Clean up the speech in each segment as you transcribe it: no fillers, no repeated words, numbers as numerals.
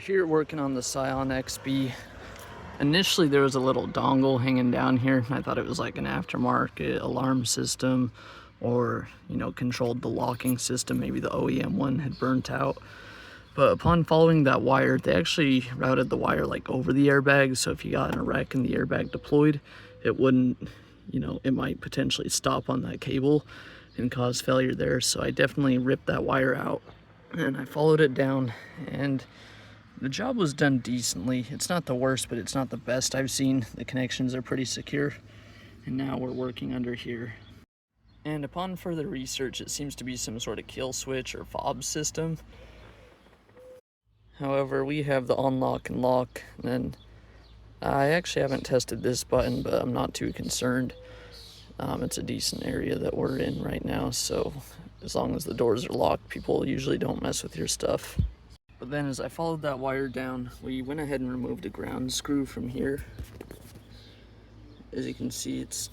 Here working on the Scion XB. Initially there was a little dongle hanging down here. I thought it was like an aftermarket alarm system, or controlled the locking system. Maybe the OEM one had burnt out. But upon following that wire, they actually routed the wire like over the airbag, so if you got in a wreck and the airbag deployed, it wouldn't, it might potentially stop on that cable and cause failure there. So I definitely ripped that wire out and I followed it down, and the job was done decently. It's not the worst, but it's not the best I've seen. The connections are pretty secure, and now we're working under here. And upon further research, it seems to be some sort of kill switch or fob system. However, we have the unlock and lock, and I actually haven't tested this button, but I'm not too concerned. It's a decent area that we're in right now, so as long as the doors are locked, people usually don't mess with your stuff. But then as I followed that wire down, we went ahead and removed a ground screw from here. As you can see, it's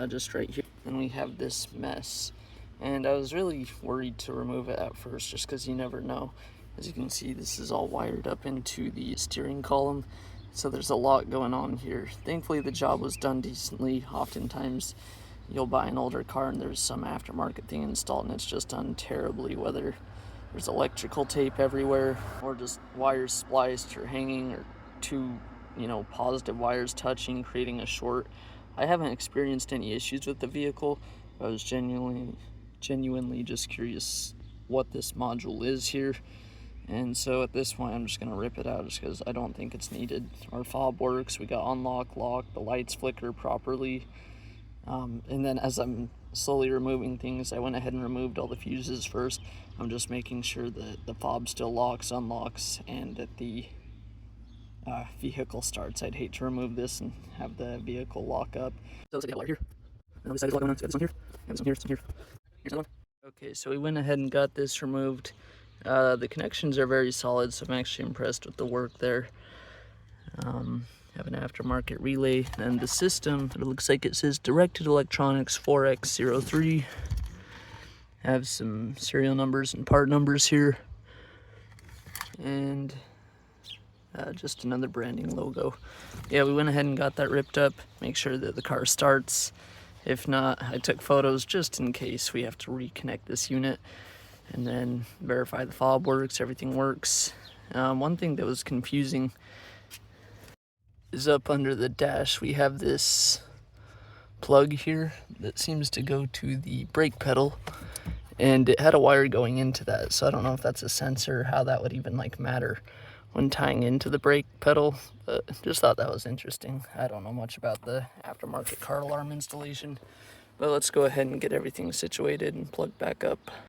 just right here. And we have this mess. And I was really worried to remove it at first, just because you never know. As you can see, this is all wired up into the steering column. So there's a lot going on here. Thankfully, the job was done decently. Oftentimes, you'll buy an older car and there's some aftermarket thing installed and it's just done terribly, whether there's electrical tape everywhere or just wires spliced or hanging, or two positive wires touching, creating a short. I haven't experienced any issues with the vehicle. I was genuinely just curious what this module is here, and so at this point I'm just going to rip it out just because I don't think it's needed. Our fob works, we got unlock, lock, the lights flicker properly. And then as I'm slowly removing things, I went ahead and removed all the fuses first. I'm just making sure that the fob still locks, unlocks, and that the vehicle starts. I'd hate to remove this and have the vehicle lock up. So let's get wire here. And on this side is locked on. So this one here, and this one here, this one here. Here's another one. Okay, so we went ahead and got this removed. The connections are very solid, so I'm actually impressed with the work there. Have an aftermarket relay, and the system, it looks like it says Directed Electronics 4X03. Have some serial numbers and part numbers here, and just another branding logo. Yeah, we went ahead and got that ripped up, make sure that the car starts. If not, I took photos just in case we have to reconnect this unit, and then verify the fob works, everything works. One thing that was confusing is up under the dash, we have this plug here that seems to go to the brake pedal, and it had a wire going into that, so I don't know if that's a sensor, how that would even matter when tying into the brake pedal, but just thought that was interesting. I don't know much about the aftermarket car alarm installation, but let's go ahead and get everything situated and plugged back up.